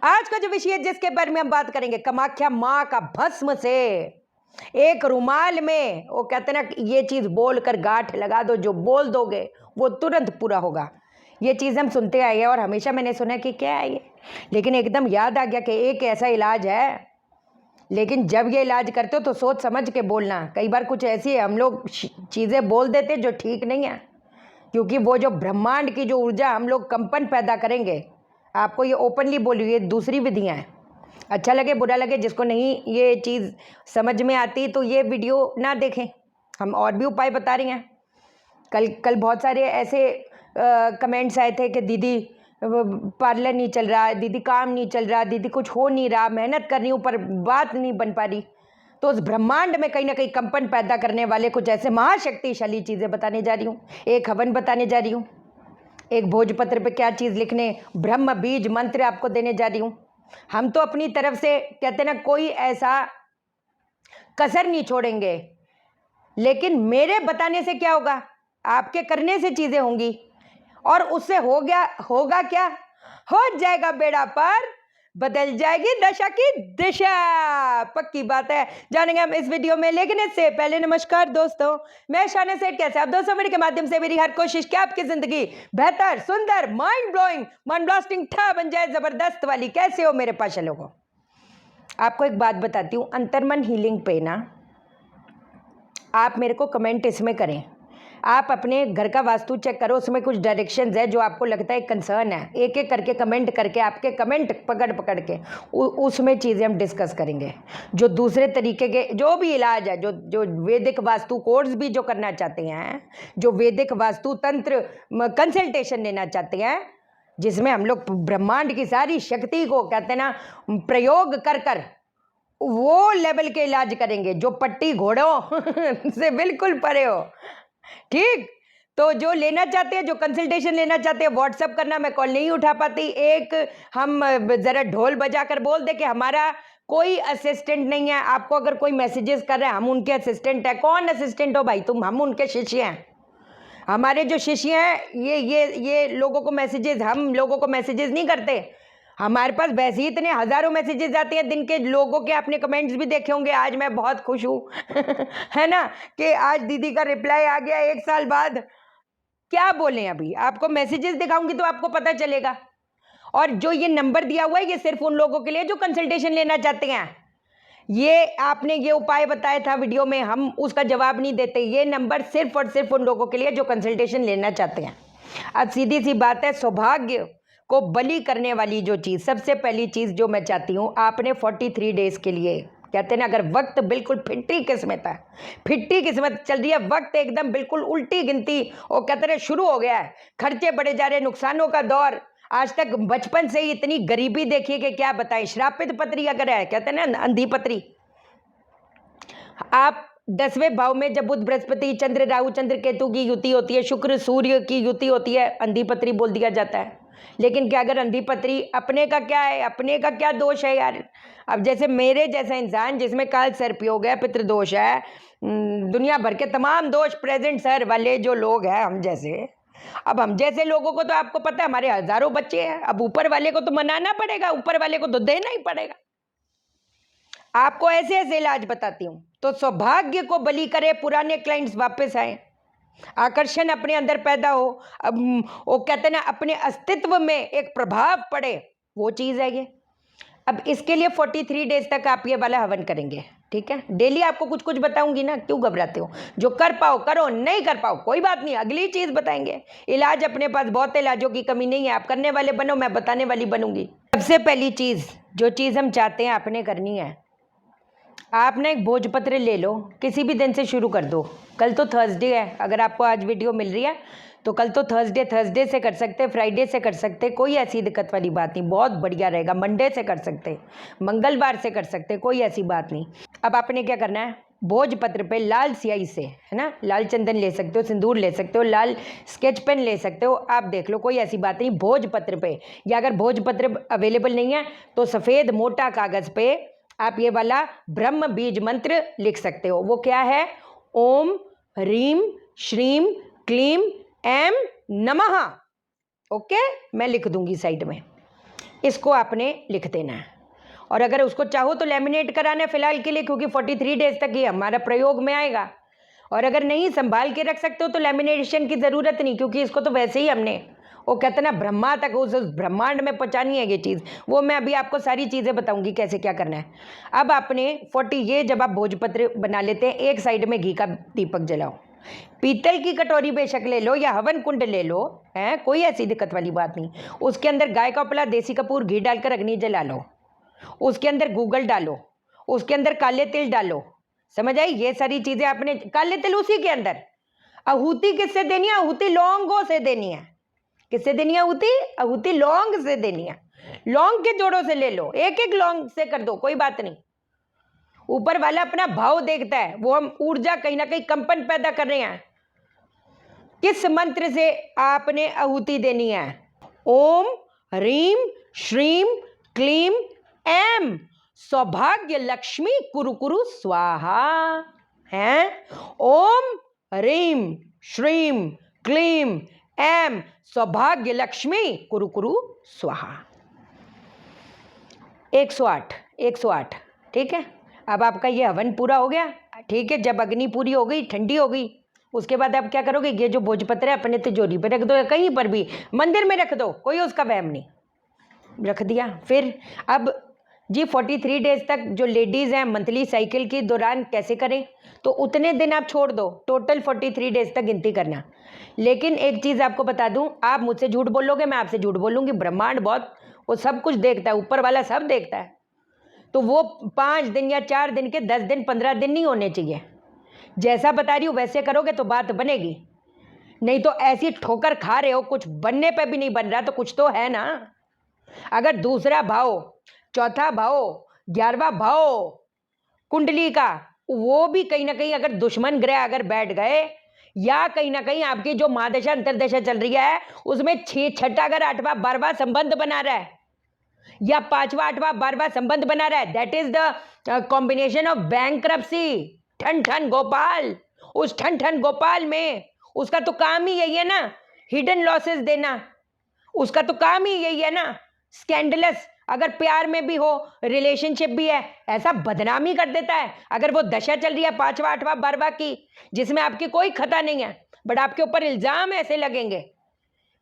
आज का जो विषय है जिसके बारे में हम बात करेंगे, कामाख्या माँ का भस्म से एक रुमाल में, वो कहते ना ये चीज बोलकर गांठ लगा दो, जो बोल दोगे वो तुरंत पूरा होगा। ये चीज हम सुनते आए हैं और हमेशा मैंने सुना कि क्या है ये, लेकिन एकदम याद आ गया कि एक ऐसा इलाज है। लेकिन जब ये इलाज करते हो तो सोच समझ के बोलना। कई बार कुछ ऐसी हम लोग चीजें बोल देते जो ठीक नहीं है, क्योंकि वो जो ब्रह्मांड की जो ऊर्जा हम लोग कंपन पैदा करेंगे, आपको ये ओपनली बोली, ये दूसरी विधियां हैं। अच्छा लगे बुरा लगे, जिसको नहीं ये चीज़ समझ में आती तो ये वीडियो ना देखें, हम और भी उपाय बता रही हैं। कल बहुत सारे ऐसे कमेंट्स आए थे कि दीदी पार्लर नहीं चल रहा, दीदी काम नहीं चल रहा, दीदी कुछ हो नहीं रहा, मेहनत कर रही हूँ पर बात नहीं बन पा रही। तो उस ब्रह्मांड में कहीं ना कहीं कंपन पैदा करने वाले कुछ ऐसे महाशक्तिशाली चीज़ें बताने जा रही हूँ। एक हवन बताने जा रही हूँ, एक भोजपत्र पे क्या चीज़ लिखने, ब्रह्म बीज मंत्र आपको देने जा रही हूँ। हम तो अपनी तरफ से कहते ना कोई ऐसा कसर नहीं छोड़ेंगे, लेकिन मेरे बताने से क्या होगा, आपके करने से चीजें होंगी और उससे होगा क्या, हो जाएगा बेड़ा पार, बदल जाएगी दशा की दिशा। पक्की बात है, जानेंगे हम इस वीडियो में। लेकिन इससे पहले नमस्कार दोस्तों, मैं शाना सेठ। कैसे आप दोस्तों? वीडियो के माध्यम से मेरी हर कोशिश कि आपकी जिंदगी बेहतर, सुंदर, माइंड ब्लोइंग, माइंड ब्लास्टिंग ठा बन जाए, जबरदस्त वाली। कैसे हो मेरे पास लोगों? आपको एक बात बताती हूँ, अंतर्मन हीलिंग पे ना आप मेरे को कमेंट इसमें करें। आप अपने घर का वास्तु चेक करो, उसमें कुछ डायरेक्शंस है जो आपको लगता है कंसर्न है, एक एक करके कमेंट करके, आपके कमेंट पकड़ के उसमें चीज़ें हम डिस्कस करेंगे। जो दूसरे तरीके के जो भी इलाज है, जो वैदिक वास्तु कोर्स भी जो करना चाहते हैं, जो वैदिक वास्तु तंत्र कंसल्टेशन लेना चाहते हैं, जिसमें हम लोग ब्रह्मांड की सारी शक्ति को कहते हैं ना प्रयोग कर वो लेवल के इलाज करेंगे जो पट्टी घोड़ों से बिल्कुल परे हो। ठीक, तो जो लेना चाहते हैं, जो कंसल्टेशन लेना चाहते हैं, व्हाट्सअप करना। मैं कॉल नहीं उठा पाती, एक हम जरा ढोल बजा कर बोल दे कि हमारा कोई असिस्टेंट नहीं है। आपको अगर कोई मैसेजेस कर रहे हैं, हम उनके असिस्टेंट है। कौन असिस्टेंट हो भाई तुम? हम उनके शिष्य हैं। हमारे जो शिष्य हैं ये लोगों को मैसेजेस, हम लोगों को मैसेजेस नहीं करते। हमारे पास वैसे ही इतने हजारों मैसेजेस आते हैं दिन के लोगों के। आपने कमेंट्स भी देखे होंगे। आज मैं बहुत खुश हूँ है ना, कि आज दीदी का रिप्लाई आ गया 1 साल बाद। क्या बोले, अभी आपको मैसेजेस दिखाऊंगी तो आपको पता चलेगा। और जो ये नंबर दिया हुआ है, ये सिर्फ उन लोगों के लिए जो कंसल्टेशन लेना चाहते हैं। ये आपने ये उपाय बताया था वीडियो में, हम उसका जवाब नहीं देते। ये नंबर सिर्फ और सिर्फ उन लोगों के लिए जो कंसल्टेशन लेना चाहते हैं। अब सीधी सी बात है, सौभाग्य को बलि करने वाली जो चीज़, सबसे पहली चीज़ जो मैं चाहती हूँ, आपने 43 डेज के लिए, कहते हैं ना, अगर वक्त बिल्कुल फिट्टी किस्मत है, फिट्टी किस्मत चल रही है, वक्त एकदम बिल्कुल उल्टी गिनती, और कहते हैं शुरू हो गया है, खर्चे बढ़े जा रहे, नुकसानों का दौर। आज तक बचपन से ही इतनी गरीबी देखिए कि क्या बताएं। श्रापित पत्री अगर है, कहते हैं ना अंधी पत्री। आप 10वें भाव में जब बुध बृहस्पति चंद्र राहु चंद्र केतु की युति होती है, शुक्र सूर्य की युति होती है, अंधी पत्री बोल दिया जाता है। लेकिन क्या अगर अंधी पत्री, अपने का क्या है, अपने का क्या दोष है यार? अब जैसे मेरे जैसा इंसान जिसमें काल सर्पयोग है, पितृदोष है, दुनिया भर के तमाम दोष प्रेजेंट सर वाले जो लोग हैं हम जैसे, अब हम जैसे लोगों को तो आपको पता है हमारे हजारों बच्चे हैं। अब ऊपर वाले को तो मनाना पड़ेगा, ऊपर वाले को तो देना ही पड़ेगा। आपको ऐसे ऐसे इलाज बताती हूं, तो सौभाग्य को बलि करे, पुराने क्लाइंट्स वापस आए, आकर्षण अपने अंदर पैदा हो, अब वो कहते हैं ना अपने अस्तित्व में एक प्रभाव पड़े, वो चीज है ये। अब इसके लिए 43 डेज तक आप ये वाला हवन करेंगे, ठीक है? डेली आपको कुछ कुछ बताऊंगी ना, क्यों घबराते हो? जो कर पाओ करो, नहीं कर पाओ कोई बात नहीं, अगली चीज बताएंगे। इलाज अपने पास बहुत इलाजों की कमी नहीं है, आप करने वाले बनो, मैं बताने वाली बनूंगी। सबसे पहली चीज, जो चीज हम चाहते हैं आपने करनी है, आपने एक भोजपत्र ले लो, किसी भी दिन से शुरू कर दो। कल तो थर्सडे है, अगर आपको आज वीडियो मिल रही है तो कल तो थर्सडे से कर सकते, फ्राइडे से कर सकते, कोई ऐसी दिक्कत वाली बात नहीं, बहुत बढ़िया रहेगा। मंडे से कर सकते, मंगलवार से कर सकते, कोई ऐसी बात नहीं। अब आपने क्या करना है, भोजपत्र पे लाल स्याही से, है ना, लाल चंदन ले सकते हो, सिंदूर ले सकते हो, लाल स्केच पेन ले सकते हो, आप देख लो, कोई ऐसी बात नहीं। भोजपत्र पे, या अगर भोजपत्र अवेलेबल नहीं है तो सफ़ेद मोटा कागज़ पे आप ये वाला ब्रह्म बीज मंत्र लिख सकते हो। वो क्या है? ओम ह्रीम श्रीम क्लीम ऐम नमः। ओके, मैं लिख दूंगी साइड में। इसको आपने लिख देना है। और अगर उसको चाहो तो लेमिनेट कराना है फिलहाल के लिए, क्योंकि 43 डेज तक ये हमारा प्रयोग में आएगा। और अगर नहीं संभाल के रख सकते हो तो लेमिनेशन की ज़रूरत नहीं, क्योंकि इसको तो वैसे ही हमने वो कहते ना ब्रह्मा तक उस ब्रह्मांड में पहुँचानी है ये चीज़। वो मैं अभी आपको सारी चीज़ें बताऊंगी कैसे क्या करना है। अब आपने 40 ये जब आप भोजपत्र बना लेते हैं, एक साइड में घी का दीपक जलाओ। पीतल की कटोरी बेशक ले लो या हवन कुंड ले लो, है कोई ऐसी दिक्कत वाली बात नहीं। उसके अंदर गाय का उपला, देसी कपूर, घी डालकर अग्नि जला लो। उसके अंदर गूगल डालो, उसके अंदर काले तिल डालो। समझ आई? ये सारी चीजें आपने, काले तिल उसी के अंदर। आहुति किससे देनी है? आहुति लौंगों से देनी है। किससे देनी है आहुति? आहुति लौंग से देनी है। लौंग के जोड़ों से ले लो, एक एक लौंग से कर दो, कोई बात नहीं। ऊपर वाला अपना भाव देखता है, वो हम ऊर्जा कहीं ना कहीं कंपन पैदा कर रहे हैं। किस मंत्र से आपने आहुति देनी है? ओम ह्रीम श्रीम क्लीम एम सौभाग्य लक्ष्मी कुरु कुरु स्वाहा है। ओम ह्रीम श्रीम क्लीम एम सौभाग्य लक्ष्मी कुरु कुरु स्वाहा। 108 108। ठीक है, अब आपका ये हवन पूरा हो गया। ठीक है, जब अग्नि पूरी हो गई, ठंडी हो गई, उसके बाद आप क्या करोगे? ये जो भोजपत्र है अपने तिजोरी पे रख दो या कहीं पर भी मंदिर में रख दो, कोई उसका वहम नहीं। रख दिया। फिर अब जी 43 डेज तक जो लेडीज़ हैं मंथली साइकिल के दौरान कैसे करें? तो उतने दिन आप छोड़ दो, टोटल 43 डेज तक गिनती करना। लेकिन एक चीज़ आपको बता दूं, आप मुझसे झूठ बोलोगे, मैं आपसे झूठ बोलूँगी। ब्रह्मांड बहुत, वो सब कुछ देखता है, ऊपर वाला सब देखता है। तो वो 5 दिन या 4 दिन के 10 दिन 15 दिन नहीं होने चाहिए। जैसा बता रही हूँ वैसे करोगे तो बात बनेगी। नहीं तो ऐसी ठोकर खा रहे हो, कुछ बनने पे भी नहीं बन रहा, तो कुछ तो है ना। अगर दूसरा भाव, चौथा भाव, 11वां भाव कुंडली का, वो भी कहीं ना कहीं अगर दुश्मन ग्रह अगर बैठ गए, या कहीं ना कहीं आपकी जो महादशा अंतरदशा चल रही है उसमें 6 अगर 8वां 12वां संबंध बना रहा है, या 5वां 8वां 12वां संबंध बना रहा है, that is the combination of bankruptcy. ठन ठन गोपाल, उस ठन ठन गोपाल में उसका तो काम ही यही है ना, हिडन लॉसेस देना। उसका तो काम ही यही है ना, स्कैंडलस। अगर प्यार में भी हो, रिलेशनशिप भी है, ऐसा बदनामी कर देता है। अगर वो दशा चल रही है 5वां 8वां 12वां की, जिसमें आपकी कोई खता नहीं है, बट आपके ऊपर इल्जाम ऐसे लगेंगे,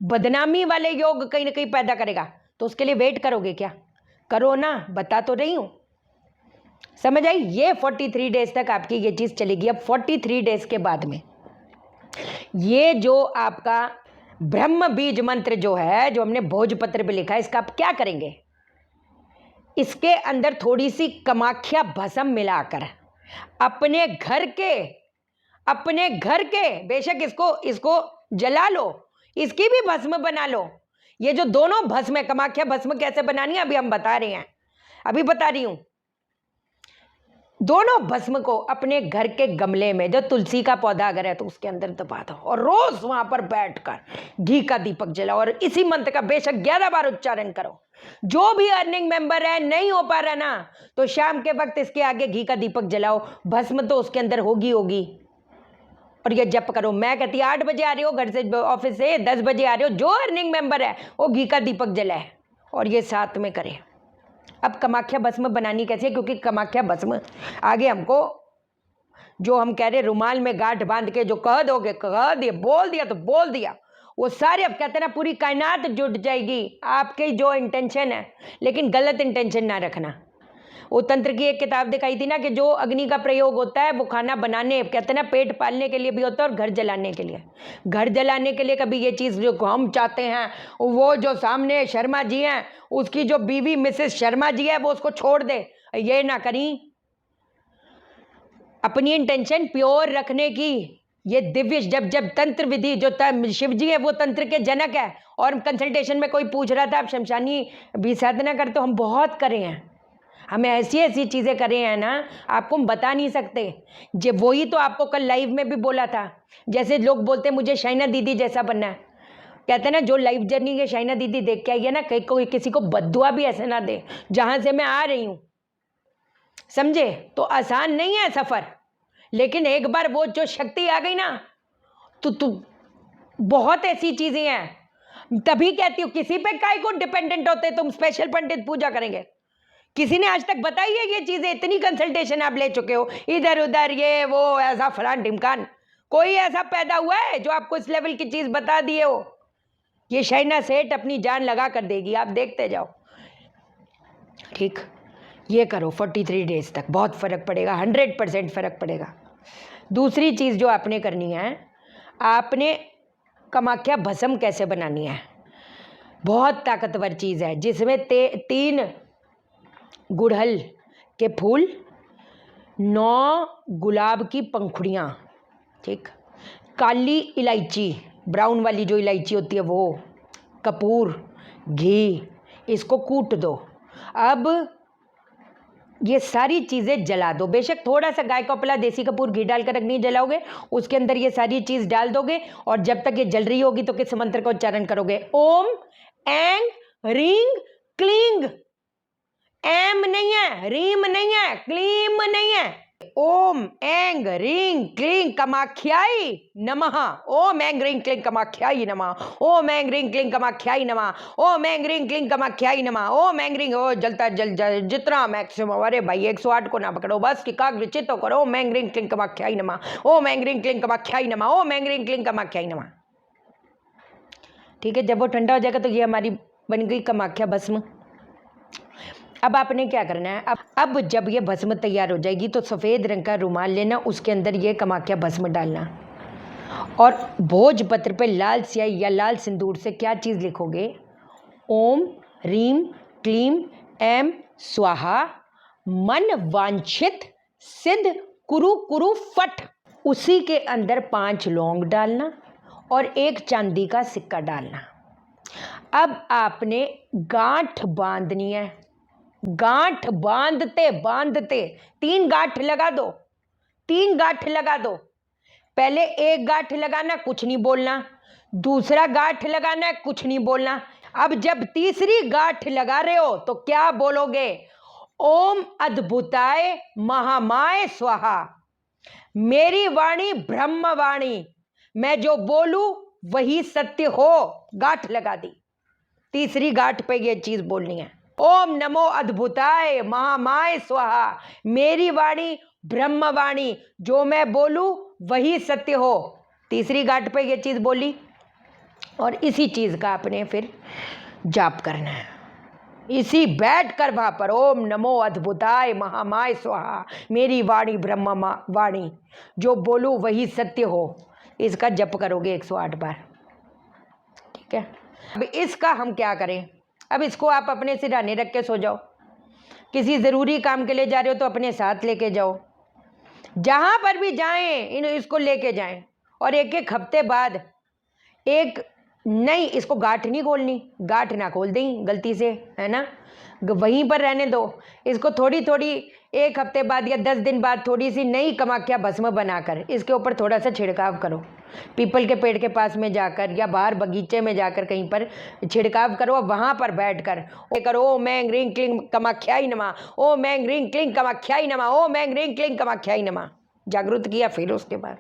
बदनामी वाले योग कहीं ना कहीं पैदा करेगा। तो उसके लिए वेट करोगे क्या? करो ना, बता तो रही हूं। समझ आई? ये 43 डेज तक आपकी ये चीज चलेगी। अब 43 डेज के बाद में ये जो आपका ब्रह्म बीज मंत्र जो है, जो हमने भोजपत्र पे लिखा है, इसका आप क्या करेंगे? इसके अंदर थोड़ी सी कामाख्या भस्म मिलाकर अपने घर के बेशक इसको जला लो, इसकी भी भस्म बना लो। ये जो दोनों भस्म है, कामाख्या भस्म कैसे बनानी है अभी हम बता रहे हैं, अभी बता रही हूं। दोनों भस्म को अपने घर के गमले में, जो तुलसी का पौधा अगर है तो उसके अंदर दबा दो, और रोज वहां पर बैठकर घी का दीपक जलाओ और इसी मंत्र का बेशक 11 बार उच्चारण करो। जो भी अर्निंग मेंबर है, नहीं हो पा रहा ना, तो शाम के वक्त इसके आगे घी का दीपक जलाओ, भस्म तो उसके अंदर होगी और ये जप करो। मैं कहती 8 बजे आ रहे हो घर से, ऑफिस से 10 बजे आ रहे हो, जो अर्निंग मेंबर है वो घी का दीपक जलाए और ये साथ में करे। अब कामाख्या भस्म बनानी कैसे? क्योंकि कामाख्या भस्म आगे हमको, जो हम कह रहे रुमाल में गांठ बांध के जो कह दोगे, कह दिया, बोल दिया तो बोल दिया, वो सारे, अब कहते ना पूरी कायनात जुट जाएगी आपके जो इंटेंशन है। लेकिन गलत इंटेंशन ना रखना। वो तंत्र की एक किताब दिखाई थी ना, कि जो अग्नि का प्रयोग होता है वो खाना बनाने, कहते ना पेट पालने के लिए भी होता है और घर जलाने के लिए। घर जलाने के लिए कभी ये चीज़ जो हम चाहते हैं, वो जो सामने शर्मा जी हैं, उसकी जो बीवी मिसेस शर्मा जी है, वो उसको छोड़ दे, ये ना करी। अपनी इंटेंशन प्योर रखने की। ये दिव्य जब तंत्र विधि जो शिव जी है वो तंत्र के जनक है। और कंसल्टेशन में कोई पूछ रहा था आप शमशानी भी साधना करते हो? हम बहुत करे हैं, हमें ऐसी ऐसी चीज़ें करे हैं ना, आपको हम बता नहीं सकते। जब वही तो आपको कल लाइव में भी बोला था, जैसे लोग बोलते हैं मुझे शाइना दीदी जैसा बनना है, कहते हैं ना जो लाइफ जर्नी के शाइना दीदी देख के आई है ना, कोई किसी को बद्दुआ भी ऐसे ना दे जहाँ से मैं आ रही हूँ। समझे? तो आसान नहीं है सफ़र, लेकिन एक बार वो जो शक्ति आ गई ना, तो बहुत ऐसी चीज़ें हैं। तभी कहती हूँ किसी पे काहे को डिपेंडेंट होते तुम स्पेशल पंडित पूजा करेंगे? किसी ने आज तक बताई है ये चीजें? इतनी कंसल्टेशन आप ले चुके हो, इधर उधर ये वो ऐसा फलान ढिमकान, कोई ऐसा पैदा हुआ है जो आपको इस लेवल की चीज बता दिए हो? ये शाइना सेठ अपनी जान लगा कर देगी, आप देखते जाओ। ठीक, ये करो 43 डेज तक, बहुत फर्क पड़ेगा, 100% फर्क पड़ेगा। दूसरी चीज जो आपने करनी है, आपने कामाख्या भस्म कैसे बनानी है। बहुत ताकतवर चीज है जिसमें 3 गुड़हल के फूल, 9 गुलाब की पंखुड़ियाँ, ठीक, काली इलायची, ब्राउन वाली जो इलायची होती है वो, कपूर, घी, इसको कूट दो। अब ये सारी चीज़ें जला दो। बेशक थोड़ा सा गाय का उपला देसी कपूर घी डालकर अग्नि जलाओगे, उसके अंदर ये सारी चीज़ डाल दोगे और जब तक ये जल रही होगी तो किस मंत्र का उच्चारण करोगे? ओम एंग रींग क्लींग। एम नहीं है, रीम नहीं है, क्लीम नहीं है। ओम एंग रींग क्लींग कामाख्याई नमः। ओम एंग रींग क्लींग कामाख्याई नमः। ओम एंग रींग क्लींग कामाख्याई नमः। ओम एंग रींग क्लींग कामाख्याई नमः। ओम एंग रींग, ओ जलता जल जितना मैक्सिमम, अरे भाई 108 को ना पकड़ो, बस एकाग्र चित्त करो। ओम एंग रींग क्लींग कामाख्याई नमः। ओम एंग रींग क्लींग कामाख्याई नमः। ओम एंग रींग क्लींग कामाख्याई नमः। ठीक है, जब वो ठंडा हो जाएगा तो ये हमारी बन गई कामाख्या भस्म। अब आपने क्या करना है, अब जब ये भस्म तैयार हो जाएगी तो सफ़ेद रंग का रुमाल लेना, उसके अंदर ये कामाख्या भस्म डालना और भोजपत्र पे लाल स्याही या लाल सिंदूर से क्या चीज़ लिखोगे? ओम रीम क्लीम एम स्वाहा मन वांछित सिद्ध कुरु कुरु फट। उसी के अंदर 5 लौंग डालना और 1 चांदी का सिक्का डालना। अब आपने गांठ बांधनी है। गांठ बांधते बांधते 3 गांठ लगा दो, 3 गांठ लगा दो। पहले 1 गांठ लगाना, कुछ नहीं बोलना। दूसरा गांठ लगाना है, कुछ नहीं बोलना। अब जब तीसरी गांठ लगा रहे हो तो क्या बोलोगे? ओम अद्भुताय महामाय स्वाहा। मेरी वाणी ब्रह्म वाणी, मैं जो बोलूं वही सत्य हो। गांठ लगा दी। तीसरी गांठ पे ये चीज बोलनी है, ओम नमो अद्भुताय महामाय स्वाहा। मेरी वाणी ब्रह्म वाणी, जो मैं बोलूं वही सत्य हो। तीसरी गांठ पे ये चीज बोली और इसी चीज का आपने फिर जाप करना है। इसी बैठ कर वहां पर ओम नमो अद्भुताय महामाय स्वाहा, मेरी वाणी ब्रह्म वाणी, जो बोलूं वही सत्य हो। इसका जप करोगे 108 बार। ठीक है, अब इसका हम क्या करें? अब इसको आप अपने सिरहाने रख के सो जाओ। किसी ज़रूरी काम के लिए जा रहे हो तो अपने साथ लेके जाओ। जहाँ पर भी जाएं इसको लेके जाएं और 1-1 हफ्ते बाद नहीं, इसको गांठ नहीं खोलनी, गांठ ना खोल दें गलती से, है ना, वहीं पर रहने दो। इसको थोड़ी थोड़ी 1 हफ्ते बाद या 10 दिन बाद थोड़ी सी नई कामाख्या भस्म बनाकर इसके ऊपर थोड़ा सा छिड़काव करो। पीपल के पेड़ के पास में जाकर या बाहर बगीचे में जाकर कहीं पर छिड़काव करो। वहाँ पर बैठकर करो ओम ऐं ह्रीं क्लीं कामाख्याय नमः, ओम ऐं ह्रीं क्लीं कामाख्याय नमः, ओम ऐं ह्रीं क्लीं कामाख्याय नमः। जागृत किया। फिर उसके बाद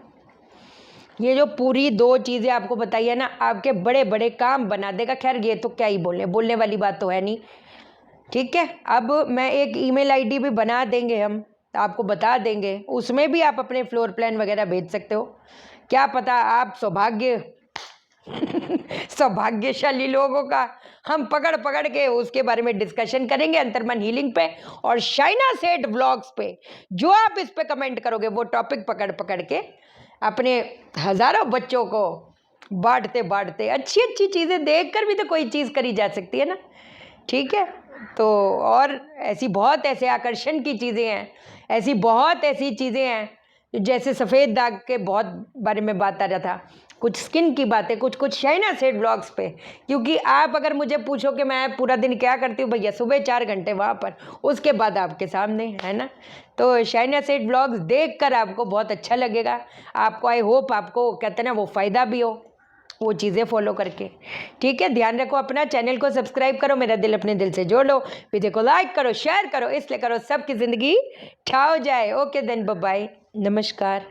ये जो पूरी 2 चीज़ें आपको बताई है ना, आपके बड़े बड़े काम बना देगा। खैर ये तो क्या ही बोलने वाली बात तो है नहीं। ठीक है, अब मैं एक ईमेल आईडी भी बना देंगे, हम आपको बता देंगे, उसमें भी आप अपने फ्लोर प्लान वगैरह भेज सकते हो। क्या पता आप सौभाग्यशाली लोगों का हम पकड़ पकड़ के उसके बारे में डिस्कशन करेंगे अंतर्मन हीलिंग पे और शाइना सेठ व्लॉग्स पे। जो आप इस पे कमेंट करोगे वो टॉपिक पकड़ पकड़ के अपने हजारों बच्चों को बांटते बांटते, अच्छी अच्छी चीज़ें देखकर भी तो कोई चीज़ करी जा सकती है ना। ठीक है, तो और ऐसी बहुत ऐसे आकर्षण की चीज़ें हैं, ऐसी बहुत ऐसी चीज़ें हैं, जैसे सफ़ेद दाग के बहुत बारे में बात आ रहा था, कुछ स्किन की बातें, कुछ शाइना सेठ व्लॉग्स पे। क्योंकि आप अगर मुझे पूछो कि मैं पूरा दिन क्या करती हूँ, भैया सुबह 4 घंटे वहाँ पर, उसके बाद आपके सामने, है ना। तो शाइना सेठ व्लॉग्स देख कर आपको बहुत अच्छा लगेगा। आपको आई होप आपको कहते हैं ना वो फ़ायदा भी हो वो चीज़ें फॉलो करके। ठीक है, ध्यान रखो अपना, चैनल को सब्सक्राइब करो, मेरा दिल अपने दिल से जोड़ लो, वीडियो को लाइक करो, शेयर करो, इसलिए करो सबकी ज़िंदगी ठा हो जाए। ओके देन, बाय बाय, नमस्कार।